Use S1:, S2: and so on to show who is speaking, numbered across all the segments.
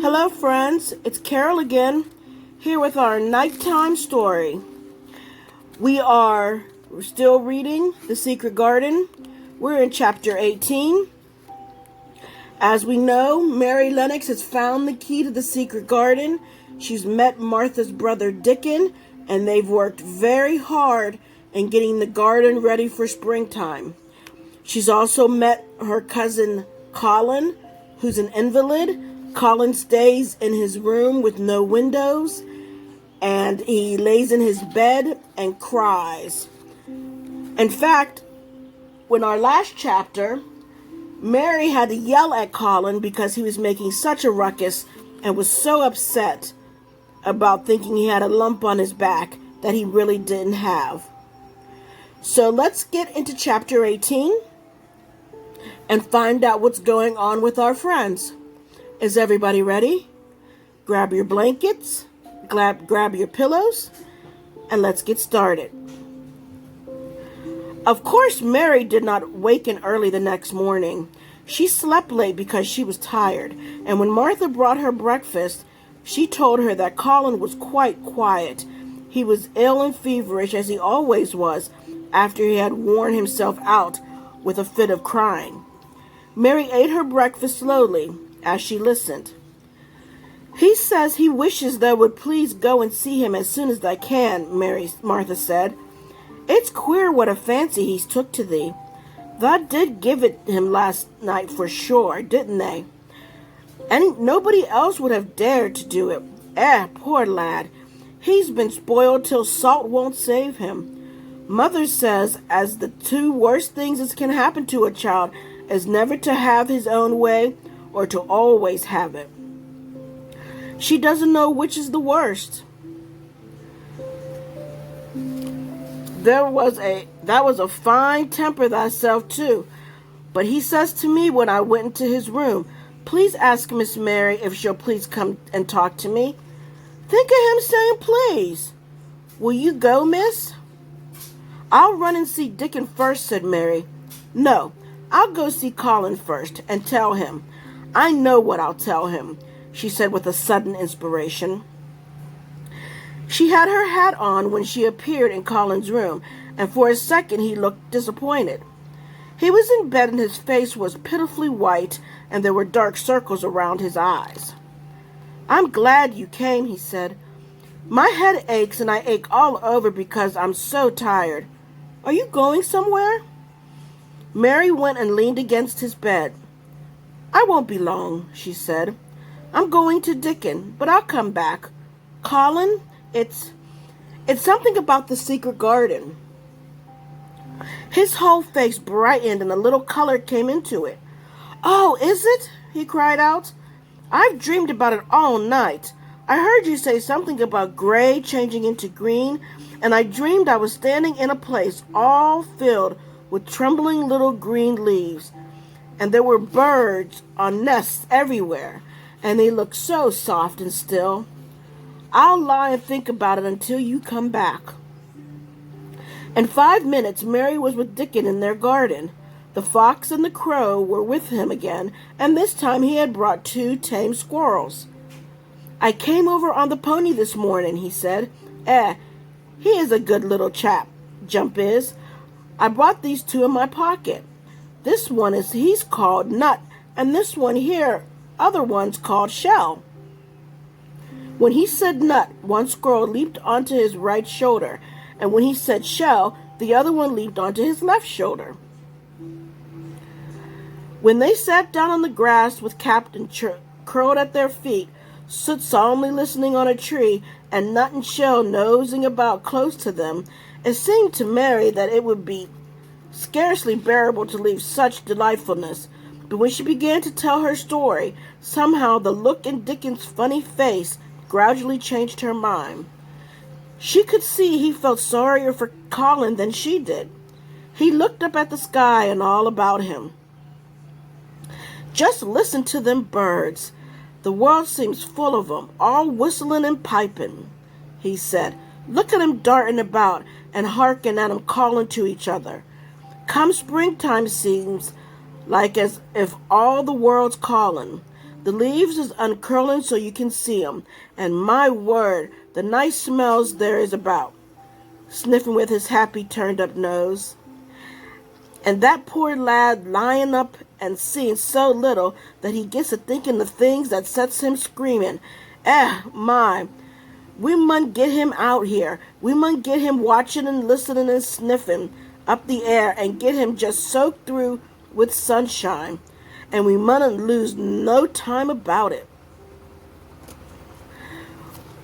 S1: Hello friends, it's Carroll again, here with our nighttime story. We're still reading The Secret Garden. We're in chapter 18. As we know, Mary Lennox has found the key to the secret garden. She's met Martha's brother Dickon, and they've worked very hard in getting the garden ready for springtime. She's also met her cousin Colin, who's an invalid. Colin stays in his room with no windows, and he lays in his bed and cries. In fact, in our last chapter, Mary had to yell at Colin because he was making such a ruckus and was so upset about thinking he had a lump on his back that he really didn't have. So let's get into chapter 18 and find out what's going on with our friends. Is everybody ready? Grab your blankets, grab your pillows, and let's get started. Of course, Mary did not waken early the next morning. She slept late because she was tired, and when Martha brought her breakfast, she told her that Colin was quite quiet. He was ill and feverish, as he always was, after he had worn himself out with a fit of crying. Mary ate her breakfast slowly as she listened. "He says he wishes thou would please go and see him as soon as I can," Martha said. "It's queer what a fancy he's took to thee. Thou did give it him last night for sure, didn't they? And nobody else would have dared to do it. Poor lad. He's been spoiled till salt won't save him. Mother says as the two worst things that can happen to a child is never to have his own way or to always have it. She doesn't know which is the worst." That was a fine temper thyself too. But he says to me when I went into his room, "Please ask Miss Mary if she'll please come and talk to me." Think of him saying please. "Will you go, miss?" "I'll run and see Dickon first," said Mary. "No, I'll go see Colin first and tell him. I know what I'll tell him," she said with a sudden inspiration. She had her hat on when she appeared in Colin's room, and for a second he looked disappointed. He was in bed and his face was pitifully white, and there were dark circles around his eyes. "I'm glad you came," he said. "My head aches and I ache all over because I'm so tired. Are you going somewhere?" Mary went and leaned against his bed. "I won't be long," she said. "I'm going to Dickon, but I'll come back. Colin, it's something about the secret garden." His whole face brightened and a little color came into it. "Oh, is it?" he cried out. "I've dreamed about it all night. I heard you say something about gray changing into green, and I dreamed I was standing in a place all filled with trembling little green leaves, and there were birds on nests everywhere, and they looked so soft and still. I'll lie and think about it until you come back." In 5 minutes, Mary was with Dickon in their garden. The fox and the crow were with him again, and this time he had brought 2 tame squirrels. "I came over on the pony this morning," he said. He is a good little chap, Jump is. I brought these 2 in my pocket. He's called Nut, and this one here, other one's called Shell." When he said Nut, one squirrel leaped onto his right shoulder, and when he said Shell, the other one leaped onto his left shoulder. When they sat down on the grass with Captain curled at their feet, Soot solemnly listening on a tree, and Nut and Shell nosing about close to them, it seemed to Mary that it would be scarcely bearable to leave such delightfulness. But when she began to tell her story, somehow the look in Dickon's funny face gradually changed her mind. She could see he felt sorrier for Colin than she did. He looked up at the sky and all about him. "Just listen to them birds. The world seems full of 'em, all whistling and piping," he said. "Look at 'em darting about and harking at 'em calling to each other. Come springtime seems like as if all the world's calling. The leaves is uncurling so you can see 'em, and my word, the nice smells there is about," sniffing with his happy turned-up nose. "And that poor lad lying up and seeing so little that he gets to thinking the things that sets him screaming. My, we mun get him out here. We mun get him watching and listening and sniffing up the air and get him just soaked through with sunshine. And we mustn't lose no time about it."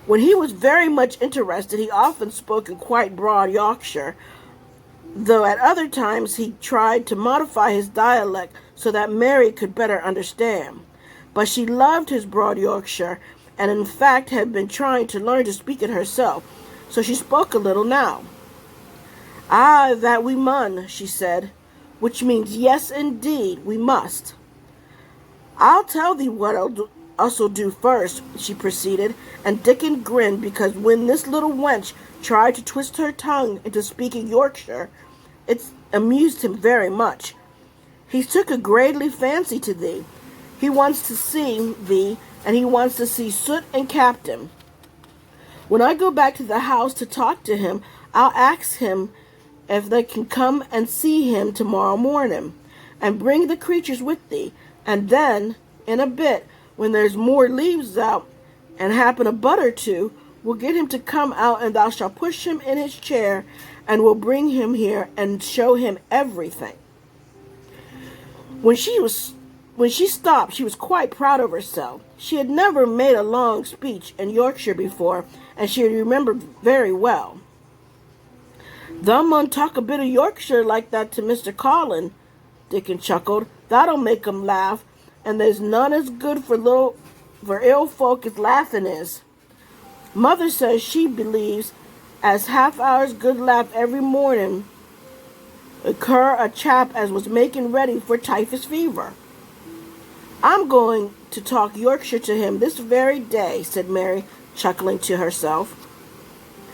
S1: When he was very much interested, he often spoke in quite broad Yorkshire, though at other times he tried to modify his dialect so that Mary could better understand. But she loved his broad Yorkshire, and in fact had been trying to learn to speak it herself, so she spoke a little now. "Ah, that we mun," she said, which means yes, indeed, we must. "I'll tell thee what us'll do first," she proceeded, and Dickon grinned because when this little wench tried to twist her tongue into speaking Yorkshire, it amused him very much. "He's took a greatly fancy to thee. He wants to see thee, and he wants to see Soot and Captain. When I go back to the house to talk to him, I'll ask him if they can come and see him tomorrow morning, and bring the creatures with thee, and then, in a bit, when there's more leaves out, and happen a bud or two, we'll get him to come out, and thou shalt push him in his chair, and we'll bring him here and show him everything." When she stopped, she was quite proud of herself. She had never made a long speech in Yorkshire before, and she remembered very well. "Thou mun talk a bit of Yorkshire like that to Mr. Colin," Dickon chuckled. "That'll make 'em laugh, and there's none as good for ill folk as laughing is. Mother says she believes as half-hour's good laugh every morning occur a chap as was making ready for typhus fever." "I'm going to talk Yorkshire to him this very day," said Mary, chuckling to herself.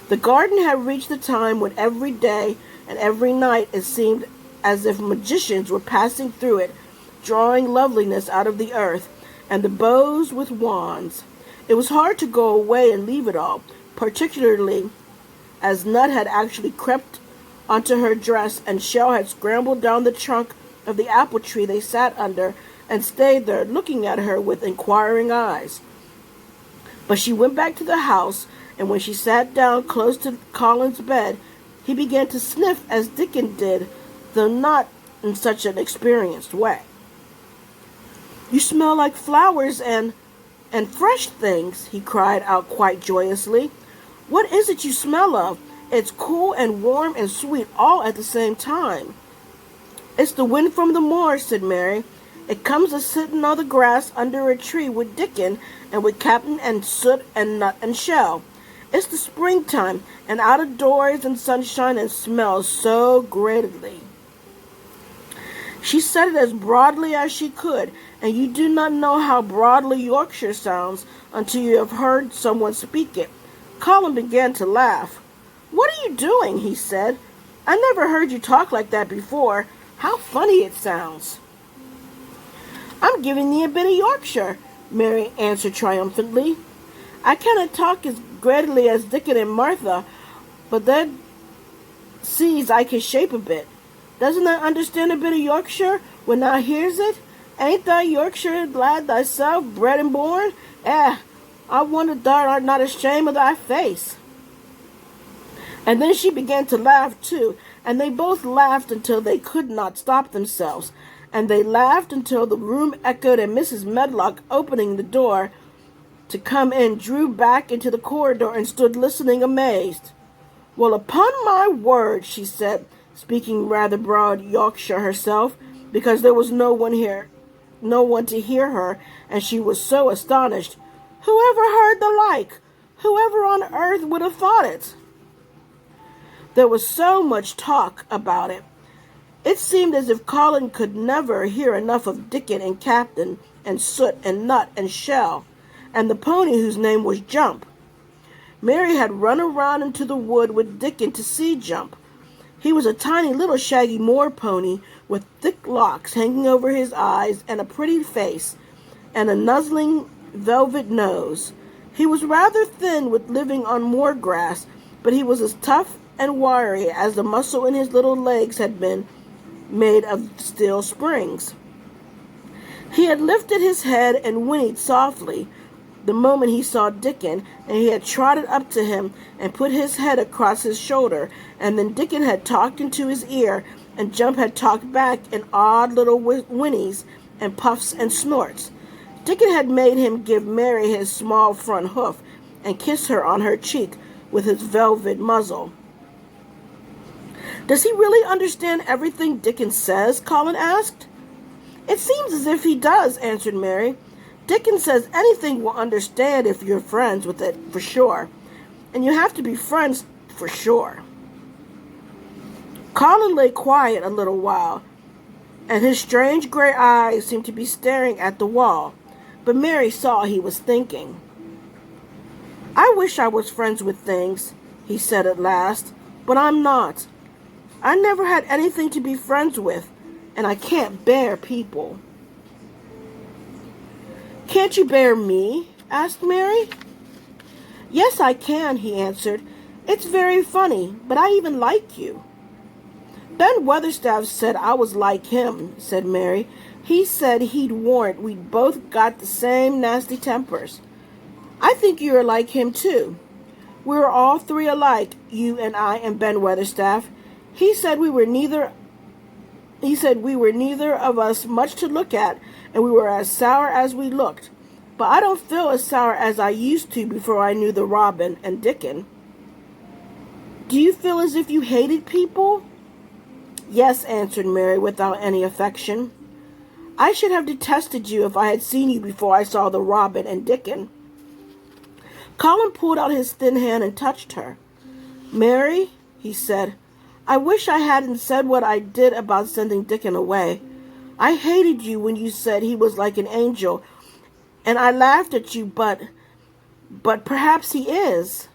S1: The garden had reached the time when every day and every night it seemed as if magicians were passing through it, drawing loveliness out of the earth, and the bows with wands. It was hard to go away and leave it all, particularly as Nut had actually crept onto her dress and Shell had scrambled down the trunk of the apple tree they sat under and stayed there looking at her with inquiring eyes. But she went back to the house, and when she sat down close to Colin's bed, he began to sniff as Dickon did, though not in such an experienced way. "You smell like flowers and fresh things," he cried out quite joyously. "What is it you smell of? It's cool and warm and sweet all at the same time." "It's the wind from the moor," said Mary. "It comes a-sitting on the grass under a tree with Dickon and with Captain and Soot and Nut and Shell. It's the springtime, and out of doors and sunshine and smells so greatly." She said it as broadly as she could, and you do not know how broadly Yorkshire sounds until you have heard someone speak it. Colin began to laugh. "What are you doing?" he said. "I never heard you talk like that before. How funny it sounds." "I'm giving thee a bit of Yorkshire," Mary answered triumphantly. "I cannot talk as greatly as Dickon and Martha, but that sees I can shape a bit. Doesn't thou understand a bit of Yorkshire when thou hears it? Ain't thou Yorkshire lad thyself, bred and born? I wonder thou art not ashamed of thy face." And then she began to laugh too, and they both laughed until they could not stop themselves, and they laughed until the room echoed, and Mrs. Medlock, opening the door to come in, drew back into the corridor and stood listening amazed. "Well, upon my word," she said, speaking rather broad Yorkshire herself, because there was no one to hear her, and she was so astonished. "Whoever heard the like? Whoever on earth would have thought it?" There was so much talk about it. It seemed as if Colin could never hear enough of Dickon and Captain and Soot and Nut and Shell, and the pony whose name was Jump. Mary had run around into the wood with Dickon to see Jump. He was a tiny little shaggy moor pony with thick locks hanging over his eyes and a pretty face. and a nuzzling velvet nose. He was rather thin with living on moor grass, but he was as tough and wiry as the muscle in his little legs had been made of steel springs. He had lifted his head and whinnied softly the moment he saw Dickon, and he had trotted up to him and put his head across his shoulder, and then Dickon had talked into his ear, and Jump had talked back in odd little whinnies and puffs and snorts. Dickon had made him give Mary his small front hoof and kiss her on her cheek with his velvet muzzle. "Does he really understand everything Dickon says?" Colin asked. "It seems as if he does," answered Mary. "Dickon says anything will understand if you're friends with it, for sure. And you have to be friends for sure." Colin lay quiet a little while, and his strange gray eyes seemed to be staring at the wall. But Mary saw he was thinking. "I wish I was friends with things," he said at last, "but I'm not. I never had anything to be friends with, and I can't bear people." "Can't you bear me?" asked Mary. "Yes, I can," he answered. "It's very funny, but I even like you." "Ben Weatherstaff said I was like him," said Mary. "He said he'd warrant we'd both got the same nasty tempers. I think you're like him, too. We're all three alike, you and I and Ben Weatherstaff. He said we were neither of us much to look at, and we were as sour as we looked. But I don't feel as sour as I used to before I knew the Robin and Dickon." "Do you feel as if you hated people?" "Yes," answered Mary without any affection. "I should have detested you if I had seen you before I saw the Robin and Dickon." Colin pulled out his thin hand and touched her. "Mary," he said, "I wish I hadn't said what I did about sending Dickon away. I hated you when you said he was like an angel, and I laughed at you, but perhaps he is."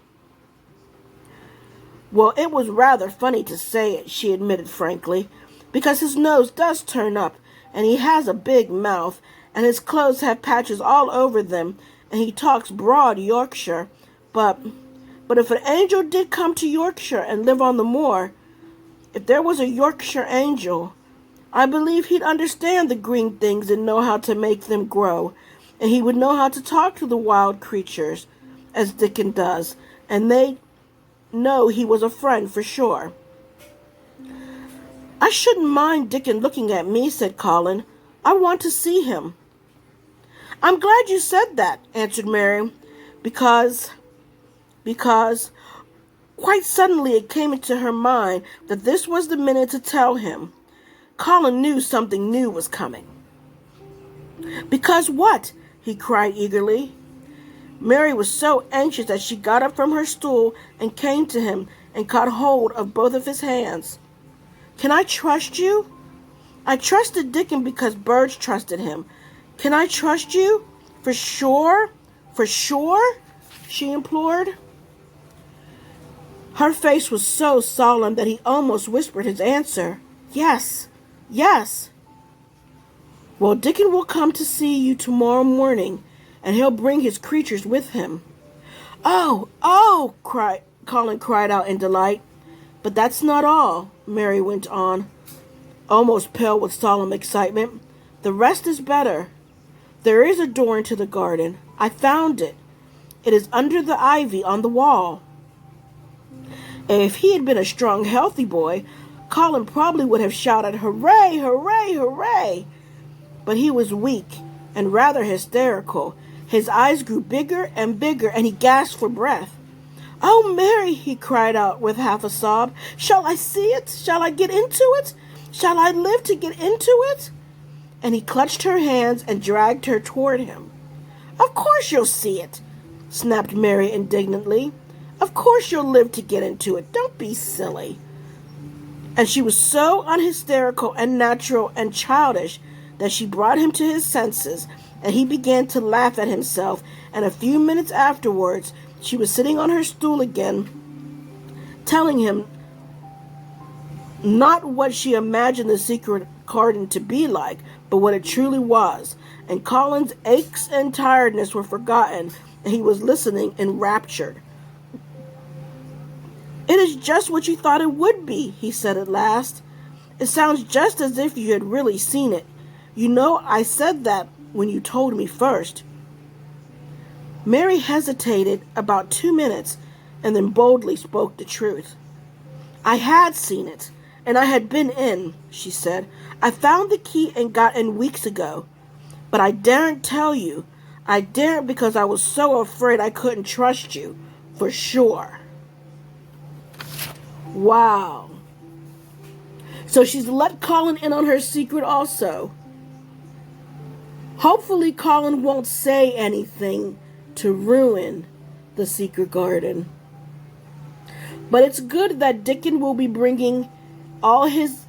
S1: "Well, it was rather funny to say it," she admitted frankly, "because his nose does turn up, and he has a big mouth, and his clothes have patches all over them, and he talks broad Yorkshire. But if an angel did come to Yorkshire and live on the moor, if there was a Yorkshire angel, I believe he'd understand the green things and know how to make them grow, and he would know how to talk to the wild creatures, as Dickon does, and they'd know he was a friend for sure." "I shouldn't mind Dickon looking at me," said Colin. "I want to see him." "I'm glad you said that," answered Mary, because quite suddenly it came into her mind that this was the minute to tell him. Colin knew something new was coming. "Because what?" he cried eagerly. Mary was so anxious that she got up from her stool and came to him and caught hold of both of his hands. "Can I trust you? I trusted Dickon because birds trusted him. Can I trust you? For sure? For sure?" she implored. Her face was so solemn that he almost whispered his answer. "Yes, yes." "Well, Dickon will come to see you tomorrow morning, and he'll bring his creatures with him." "Oh, oh!" Colin cried out in delight. "But that's not all," Mary went on, almost pale with solemn excitement. "The rest is better. There is a door into the garden. I found it. It is under the ivy on the wall." And if he had been a strong, healthy boy, Colin probably would have shouted, "Hooray, hooray, hooray!" But he was weak and rather hysterical. His eyes grew bigger and bigger, and he gasped for breath. "Oh, Mary," he cried out with half a sob, "shall I see it? Shall I get into it? Shall I live to get into it?" And he clutched her hands and dragged her toward him. "Of course you'll see it," snapped Mary indignantly. "Of course you'll live to get into it. Don't be silly." And she was so unhysterical and natural and childish that she brought him to his senses, and he began to laugh at himself, and a few minutes afterwards she was sitting on her stool again, telling him not what she imagined the secret garden to be like, but what it truly was, and Colin's aches and tiredness were forgotten, and he was listening enraptured. "It is just what you thought it would be," he said at last. "It sounds just as if you had really seen it. You know, I said that when you told me first." Mary hesitated about 2 minutes and then boldly spoke the truth. "I had seen it, and I had been in," she said. "I found the key and got in weeks ago. But I daren't tell you. I daren't because I was so afraid I couldn't trust you, for sure." Wow. So she's let Colin in on her secret also. Hopefully Colin won't say anything to ruin the secret garden. But it's good that Dickon will be bringing all his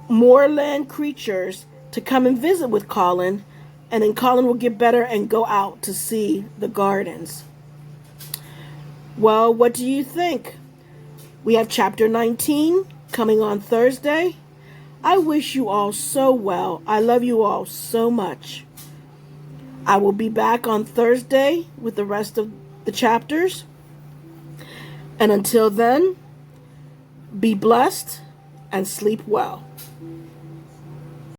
S1: moorland creatures to come and visit with Colin, and then Colin will get better and go out to see the gardens. Well, what do you think? We have chapter 19 coming on Thursday. I wish you all so well. I love you all so much. I will be back on Thursday with the rest of the chapters. And until then, be blessed and sleep well.